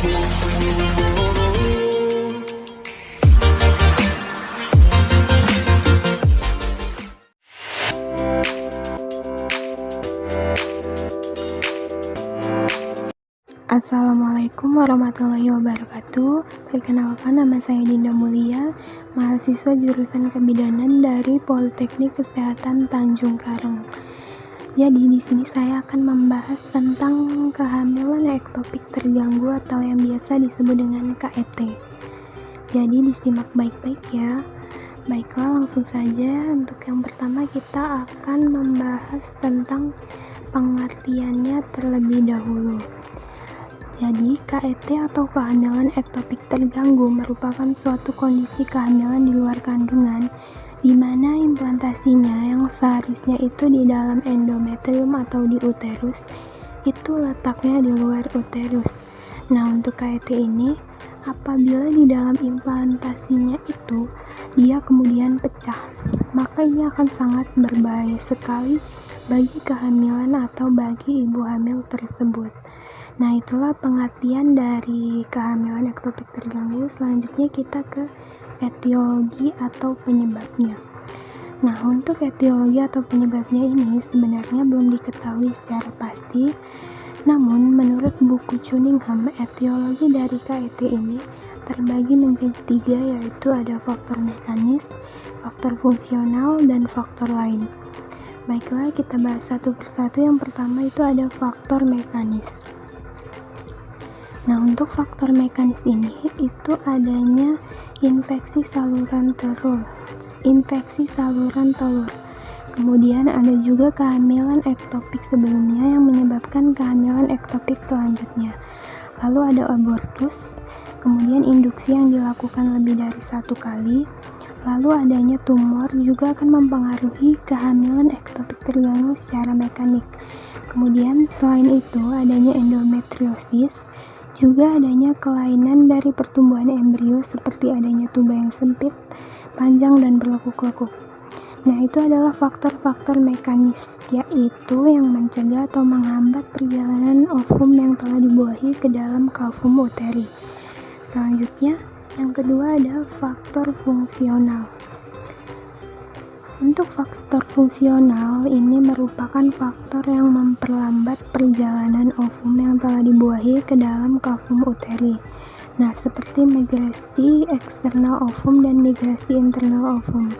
Assalamualaikum warahmatullahi wabarakatuh. Perkenalkan, nama saya Dinda Mulia, mahasiswa jurusan Kebidanan dari Politeknik Kesehatan Tanjung Karang. Jadi di sini saya akan membahas tentang kehamilan ektopik terganggu atau yang biasa disebut dengan KET. Jadi disimak baik-baik ya. Baiklah, langsung saja. Untuk yang pertama kita akan membahas tentang pengertiannya terlebih dahulu. Jadi, KET atau kehamilan ektopik terganggu merupakan suatu kondisi kehamilan di luar kandungan di mana implantasinya yang seharusnya itu di dalam endometrium atau di uterus itu letaknya di luar uterus. Nah, untuk KET ini apabila di dalam implantasinya itu dia kemudian pecah, maka ini akan sangat berbahaya sekali bagi kehamilan atau bagi ibu hamil tersebut. Nah, itulah pengertian dari kehamilan ektopik terganggu. Selanjutnya kita ke etiologi atau penyebabnya. Nah, untuk etiologi atau penyebabnya ini sebenarnya belum diketahui secara pasti. Namun, menurut buku Cunningham, etiologi dari KET ini terbagi menjadi 3, yaitu ada faktor mekanis, faktor fungsional, dan faktor lain. Baiklah, kita bahas satu persatu. Yang pertama itu ada faktor mekanis. Nah, untuk faktor mekanis ini itu adanya infeksi saluran telur. Kemudian ada juga kehamilan ektopik sebelumnya yang menyebabkan kehamilan ektopik selanjutnya. Lalu ada abortus, kemudian induksi yang dilakukan lebih dari 1 kali. Lalu adanya tumor juga akan mempengaruhi kehamilan ektopik terganggu secara mekanik. Kemudian selain itu adanya endometriosis, juga adanya kelainan dari pertumbuhan embrio seperti adanya tuba yang sempit, panjang, dan berlekuk-lekuk. Nah, itu adalah faktor-faktor mekanis, yaitu yang mencegah atau menghambat perjalanan ovum yang telah dibuahi ke dalam kavum uteri. Selanjutnya, yang kedua ada faktor fungsional. Untuk faktor fungsional ini merupakan faktor yang memperlambat perjalanan ovum yang telah dibuahi ke dalam kavum uteri. Nah, seperti migrasi eksternal ovum dan migrasi internal ovum.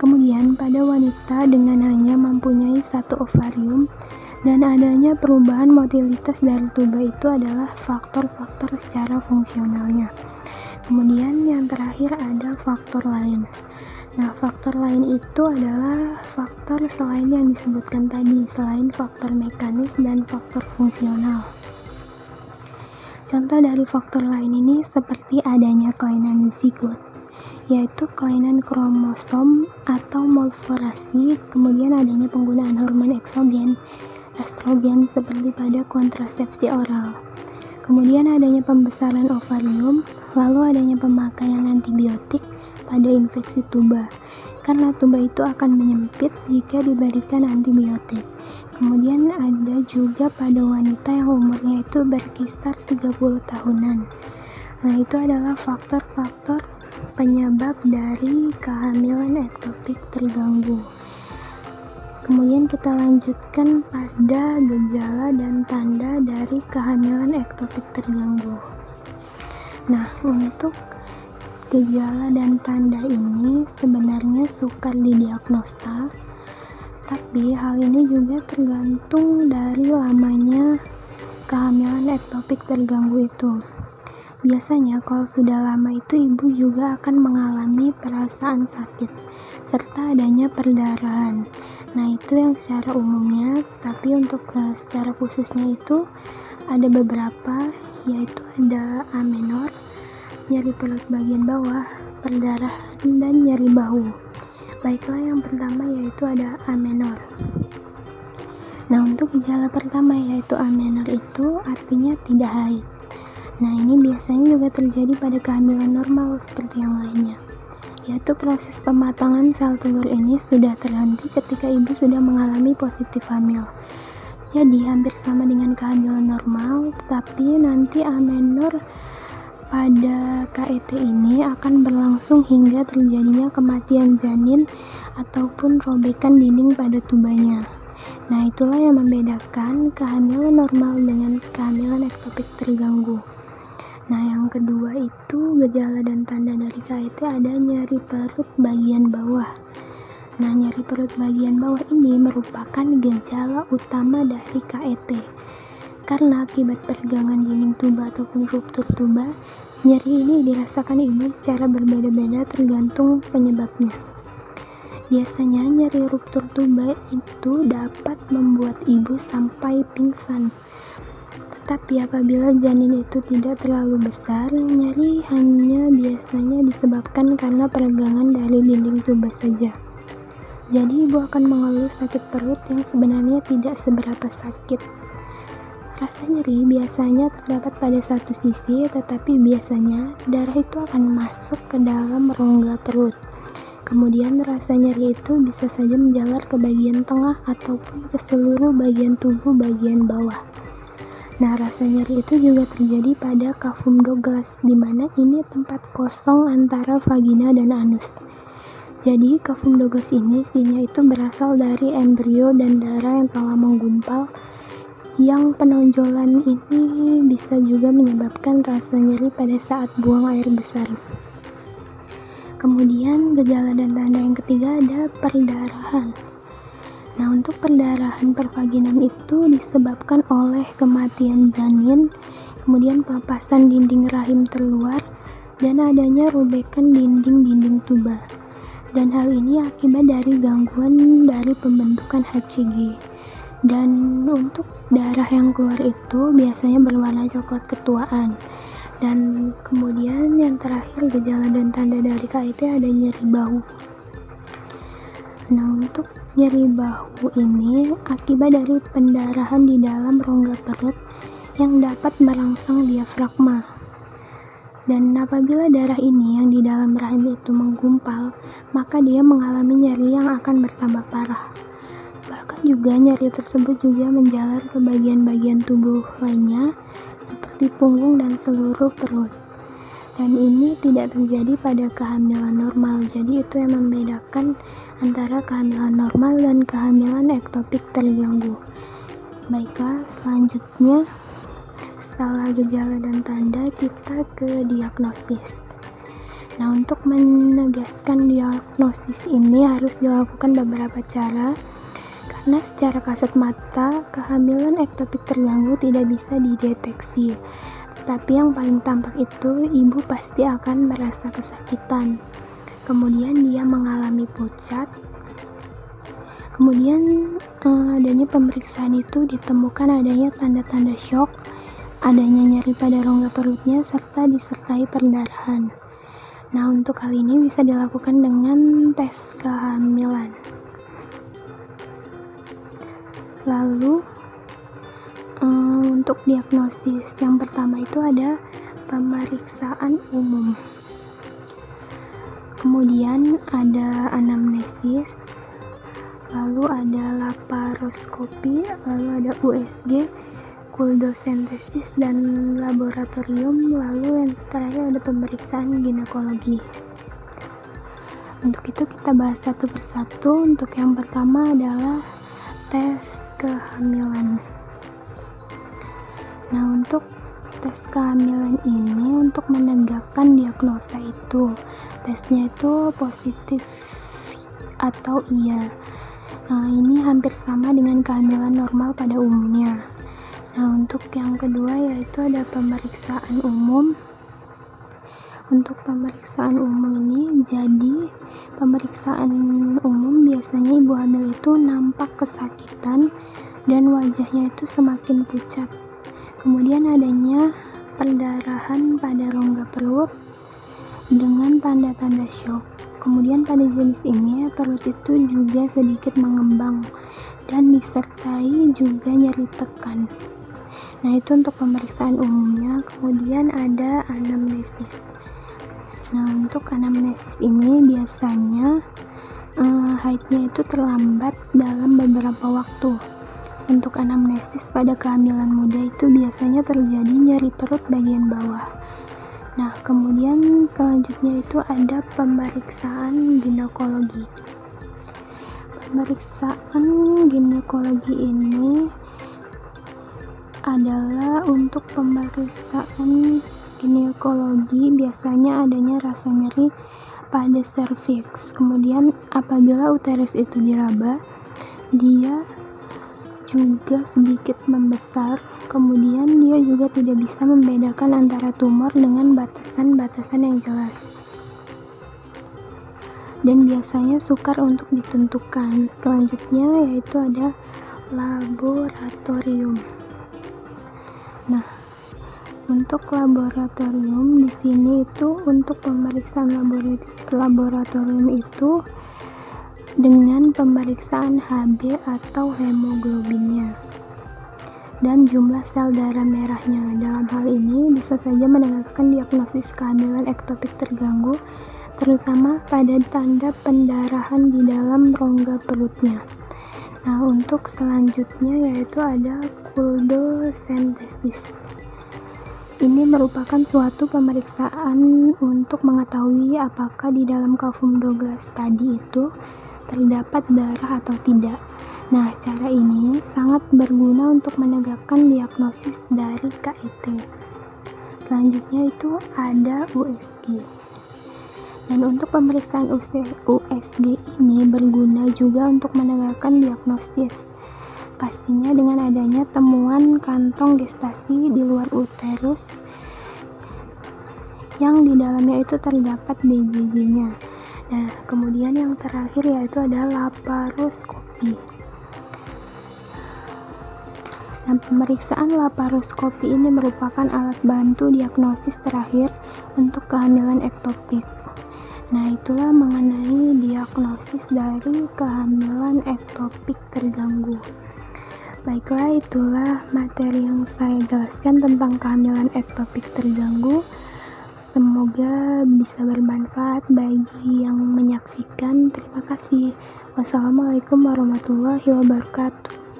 Kemudian pada wanita dengan hanya mempunyai 1 ovarium dan adanya perubahan motilitas dari tuba itu adalah faktor-faktor secara fungsionalnya. Kemudian yang terakhir ada faktor lain. Nah, faktor lain itu adalah faktor selain yang disebutkan tadi, selain faktor mekanis dan faktor fungsional. Contoh dari faktor lain ini seperti adanya kelainan zigot, yaitu kelainan kromosom atau malformasi, kemudian adanya penggunaan hormon estrogen seperti pada kontrasepsi oral. Kemudian adanya pembesaran ovarium, lalu adanya pemakaian antibiotik pada infeksi tuba, karena tuba itu akan menyempit jika diberikan antibiotik. Kemudian ada juga pada wanita yang umurnya itu berkisar 30 tahunan. Nah, itu adalah faktor-faktor penyebab dari kehamilan ektopik terganggu. Kemudian kita lanjutkan pada gejala dan tanda dari kehamilan ektopik terganggu. Nah, untuk gejala dan tanda ini sebenarnya sukar didiagnosa, tapi hal ini juga tergantung dari lamanya kehamilan ektopik terganggu itu. Biasanya kalau sudah lama itu ibu juga akan mengalami perasaan sakit serta adanya perdarahan. Nah, itu yang secara umumnya, tapi untuk secara khususnya itu ada beberapa, yaitu ada amenor, nyeri perut bagian bawah, perdarahan, dan nyeri bahu. Baiklah, yang pertama yaitu ada amenor. Nah, untuk gejala pertama yaitu amenor itu artinya tidak haid. Nah, ini biasanya juga terjadi pada kehamilan normal seperti yang lainnya, yaitu proses pematangan sel telur ini sudah terhenti ketika ibu sudah mengalami positif hamil. Jadi hampir sama dengan kehamilan normal, tapi nanti amenor pada KET ini akan berlangsung hingga terjadinya kematian janin ataupun robekan dinding pada tubanya. Nah, itulah yang membedakan kehamilan normal dengan kehamilan ektopik terganggu. Nah, yang kedua itu gejala dan tanda dari KET ada nyeri perut bagian bawah. Nah, nyeri perut bagian bawah ini merupakan gejala utama dari KET. Karena akibat peregangan dinding tuba ataupun ruptur tuba, nyeri ini dirasakan ibu secara berbeda-beda tergantung penyebabnya. Biasanya nyeri ruptur tuba itu dapat membuat ibu sampai pingsan. Tetapi apabila janin itu tidak terlalu besar, nyeri hanya biasanya disebabkan karena peregangan dari dinding tuba saja. Jadi ibu akan mengeluh sakit perut yang sebenarnya tidak seberapa sakit. Rasa nyeri biasanya terdapat pada satu sisi, tetapi biasanya darah itu akan masuk ke dalam rongga perut. Kemudian rasa nyeri itu bisa saja menjalar ke bagian tengah ataupun ke seluruh bagian tubuh bagian bawah. Nah, rasa nyeri itu juga terjadi pada cavum Douglas, di mana ini tempat kosong antara vagina dan anus. Jadi, cavum Douglas ini isinya itu berasal dari embrio dan darah yang telah menggumpal. Yang penonjolan ini bisa juga menyebabkan rasa nyeri pada saat buang air besar. Kemudian gejala dan tanda yang ketiga ada perdarahan. Nah, untuk perdarahan pervaginam itu disebabkan oleh kematian janin, kemudian pelepasan dinding rahim terluar, dan adanya robekan dinding-dinding tuba. Dan hal ini akibat dari gangguan dari pembentukan HCG. Dan untuk darah yang keluar itu biasanya berwarna coklat ketuaan. Dan kemudian yang terakhir gejala dan tanda dari KET ada nyeri bahu. Nah, untuk nyeri bahu ini akibat dari pendarahan di dalam rongga perut yang dapat merangsang diafragma. Dan apabila darah ini yang di dalam rahim itu menggumpal, maka dia mengalami nyeri yang akan bertambah parah. Bahkan juga nyeri tersebut juga menjalar ke bagian-bagian tubuh lainnya seperti punggung dan seluruh perut. Dan ini tidak terjadi pada kehamilan normal. Jadi itu yang membedakan antara kehamilan normal dan kehamilan ektopik terganggu. Baiklah, selanjutnya setelah gejala dan tanda kita ke diagnosis. Nah, untuk menegaskan diagnosis ini harus dilakukan beberapa cara. Karena secara kasat mata, kehamilan ektopik terganggu tidak bisa dideteksi. Tetapi yang paling tampak itu, ibu pasti akan merasa kesakitan. Kemudian dia mengalami pucat. Kemudian adanya pemeriksaan itu ditemukan adanya tanda-tanda syok, adanya nyeri pada rongga perutnya, serta disertai perdarahan. Nah, untuk hal ini bisa dilakukan dengan tes kehamilan. Lalu untuk diagnosis yang pertama itu ada pemeriksaan umum, kemudian ada anamnesis, lalu ada laparoskopi, lalu ada USG, kuldosentesis dan laboratorium, lalu yang terakhir ada pemeriksaan ginekologi. Untuk itu kita bahas satu persatu. Untuk yang pertama adalah tes kehamilan. Nah, untuk tes kehamilan ini untuk menegakkan diagnosa itu, tesnya itu positif atau iya. Nah, ini hampir sama dengan kehamilan normal pada umumnya. Nah, untuk yang kedua yaitu ada pemeriksaan umum. Untuk pemeriksaan umum ini, jadi pemeriksaan umum biasanya ibu hamil itu nampak kesakitan dan wajahnya itu semakin pucat. Kemudian adanya perdarahan pada rongga perut dengan tanda-tanda syok. Kemudian pada jenis ini perut itu juga sedikit mengembang dan disertai juga nyeri tekan. Nah, itu untuk pemeriksaan umumnya. Kemudian ada anamnesis. Nah, untuk anamnesis ini biasanya haidnya itu terlambat dalam beberapa waktu. Untuk anamnesis pada kehamilan muda itu biasanya terjadi nyeri perut bagian bawah. Nah, kemudian selanjutnya itu ada pemeriksaan ginekologi. Pemeriksaan ginekologi ini adalah untuk pemeriksaan ginekologi biasanya adanya rasa nyeri pada serviks. Kemudian apabila uterus itu diraba, dia juga sedikit membesar, kemudian dia juga tidak bisa membedakan antara tumor dengan batasan-batasan yang jelas, dan biasanya sukar untuk ditentukan. Selanjutnya yaitu ada laboratorium. Nah, untuk laboratorium di sini itu untuk pemeriksaan laboratorium itu dengan pemeriksaan Hb atau hemoglobinnya dan jumlah sel darah merahnya. Dalam hal ini bisa saja mendengarkan diagnosis kehamilan ektopik terganggu, terutama pada tanda pendarahan di dalam rongga perutnya. Nah, untuk selanjutnya yaitu ada kuldosentesis. Ini merupakan suatu pemeriksaan untuk mengetahui apakah di dalam kavum Douglas tadi itu terdapat darah atau tidak. Nah, cara ini sangat berguna untuk menegakkan diagnosis dari KIT. Selanjutnya itu ada USG. Dan untuk pemeriksaan USG ini berguna juga untuk menegakkan diagnosis. Pastinya dengan adanya temuan kantong gestasi di luar uterus yang di dalamnya itu terdapat DJJ-nya. Nah, kemudian yang terakhir yaitu ada laparoskopi. Nah, pemeriksaan laparoskopi ini merupakan alat bantu diagnosis terakhir untuk kehamilan ektopik. Nah, itulah mengenai diagnosis dari kehamilan ektopik terganggu. Baiklah, itulah materi yang saya jelaskan tentang kehamilan ektopik terganggu. Semoga bisa bermanfaat bagi yang menyaksikan. Terima kasih. Wassalamualaikum warahmatullahi wabarakatuh.